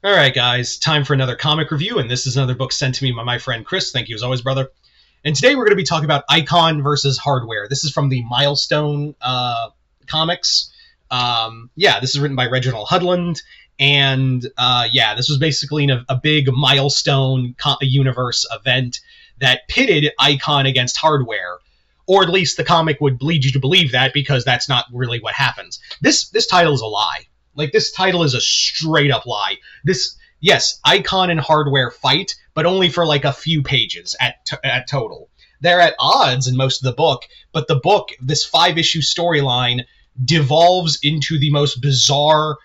All right, guys, time for another comic review, and this is another book sent to me by my friend Chris. Thank you as always, brother. And today we're going to be talking about Icon versus Hardware. This is from the Milestone comics. This is written by Reginald Hudlin, and this was basically a big Milestone universe event that pitted Icon against Hardware. Or at least the comic would lead you to believe that, because that's not really what happens. This title is a lie. Like, this title is a straight up lie. Yes, Icon and Hardware fight, but only for like a few pages at total. They're at odds in most of the book, but the book, this 5-issue storyline, devolves into the most bizarre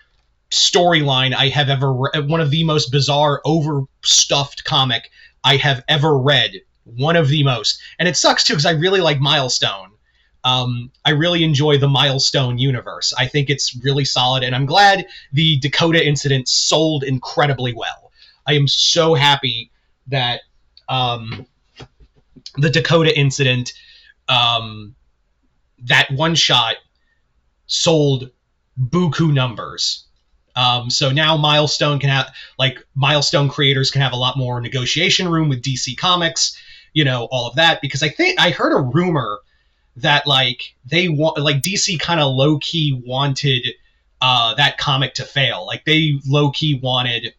storyline I have ever read. One of the most bizarre, overstuffed comic I have ever read. One of the most. And it sucks too, because I really like Milestone. I really enjoy the Milestone universe. I think it's really solid, and I'm glad the Dakota incident sold incredibly well. I am so happy that the Dakota incident, that one shot, sold buku numbers. So now Milestone creators can have a lot more negotiation room with DC Comics, all of that, because I heard a rumor that DC kind of low key wanted that comic to fail. Like, they low key wanted,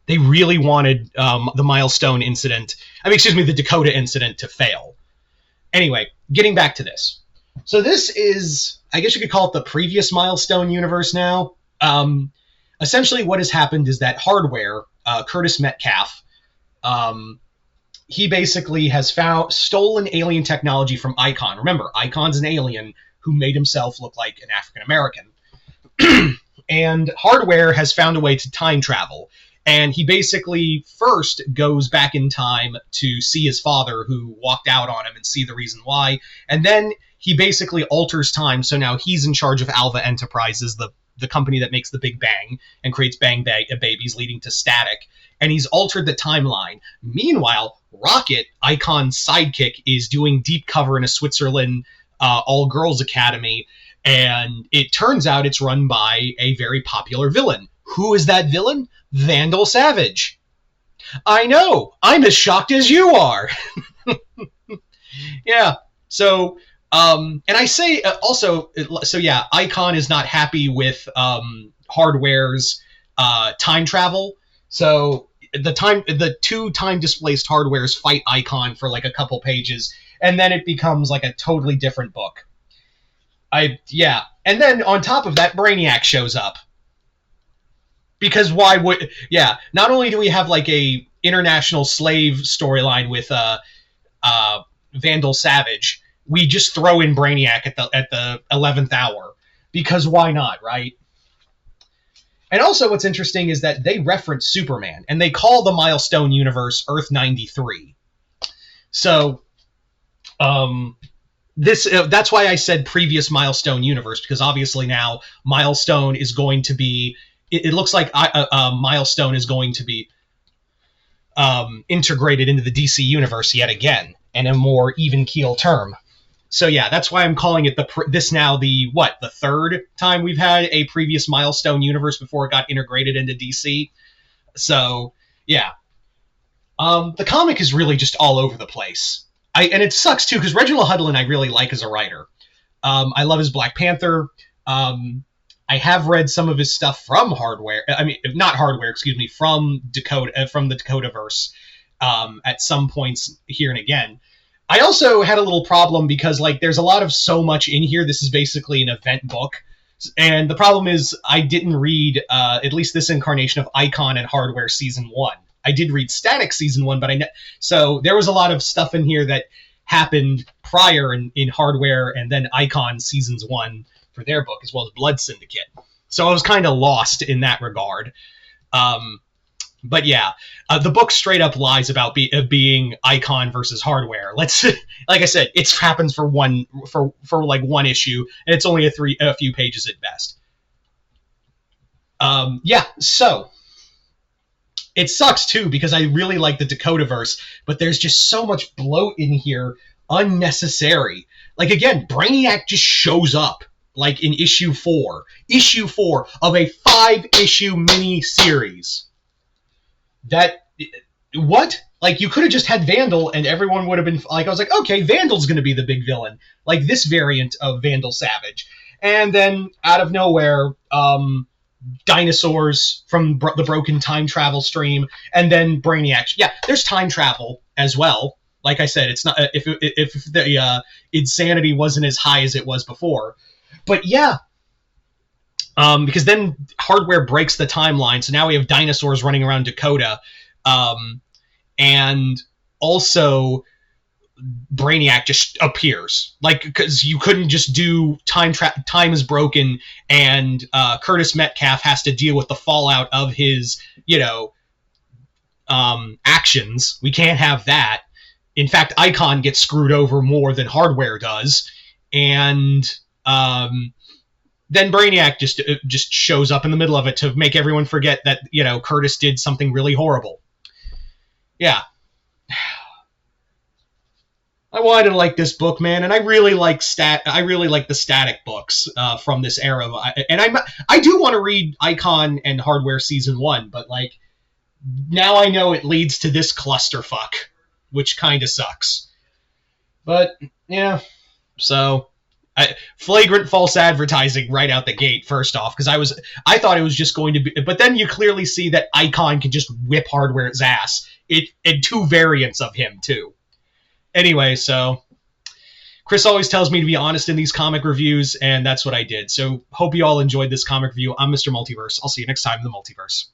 they really wanted the Milestone incident. The Dakota incident to fail. Anyway, getting back to this. So this is, I guess you could call it the previous Milestone universe now. Essentially, what has happened is that Hardware, Curtis Metcalf, he basically has stolen alien technology from Icon. Remember, Icon's an alien who made himself look like an African American. And Hardware has found a way to time travel. And he basically first goes back in time to see his father, who walked out on him, and see the reason why. And then he basically alters time, so now he's in charge of Alpha Enterprises, the company that makes the Big Bang and creates Bang Babies, leading to Static. And he's altered the timeline. Meanwhile, Rocket, Icon's sidekick, is doing deep cover in a Switzerland all-girls academy, and it turns out it's run by a very popular villain. Who is that villain? Vandal Savage. I know! I'm as shocked as you are! Yeah, so... and I say Icon is not happy with Hardware's time travel. So the two time displaced Hardwares fight Icon for like a couple pages, and then it becomes like a totally different book. And then on top of that, Brainiac shows up. Because why would... Yeah, not only do we have like a international slave storyline with Vandal Savage, we just throw in Brainiac at the 11th hour. Because why not, right? And also what's interesting is that they reference Superman, and they call the Milestone universe Earth 93. So, that's why I said previous Milestone universe, because obviously now Milestone is going to be... It looks like Milestone is going to be integrated into the DC universe yet again, in a more even keel term. So yeah, that's why I'm calling it the third time we've had a previous Milestone universe before it got integrated into DC. So yeah, the comic is really just all over the place. And it sucks too, because Reginald Hudlin I really like as a writer. I love his Black Panther. I have read some of his stuff from Hardware. Not Hardware, excuse me, from Dakota, from the Dakotaverse, at some points here and again. I also had a little problem because, there's a lot of so much in here. This is basically an event book. And the problem is I didn't read, at least this incarnation of Icon and Hardware Season 1. I did read Static Season 1, so there was a lot of stuff in here that happened prior in Hardware and then Icon Seasons 1 for their book, as well as Blood Syndicate. So I was kind of lost in that regard. But yeah, the book straight up lies about being Icon versus Hardware. Like I said, it happens for one issue, and it's only a few pages at best. So it sucks too, because I really like the Dakotaverse, but there's just so much bloat in here, unnecessary. Again, Brainiac just shows up. like in issue 4 of a 5-issue mini series. That, what? Like, you could have just had Vandal and everyone would have been like, I was like, okay, Vandal's going to be the big villain, like this variant of Vandal Savage. And then out of nowhere, dinosaurs from the broken time travel stream, and then Brainiac. Yeah, there's time travel as well. Like I said, it's not if the insanity wasn't as high as it was before, but yeah, because then Hardware breaks the timeline, so now we have dinosaurs running around Dakota, and also Brainiac just appears, like, because you couldn't just do time is broken, and Curtis Metcalf has to deal with the fallout of his actions. We can't have that. In fact, Icon gets screwed over more than Hardware does, and then Brainiac just shows up in the middle of it to make everyone forget that Curtis did something really horrible. Yeah. I wanted to like this book, man, and I really like the Static books from this era, and I do want to read Icon and Hardware season 1, but like now I know it leads to this clusterfuck, which kind of sucks. But yeah, so flagrant false advertising right out the gate. First off, because I thought it was just going to be, but then you clearly see that Icon can just whip Hardware's ass. And 2 variants of him too. Anyway, so Chris always tells me to be honest in these comic reviews, and that's what I did. So hope you all enjoyed this comic review. I'm Mr. Multiverse. I'll see you next time in the Multiverse.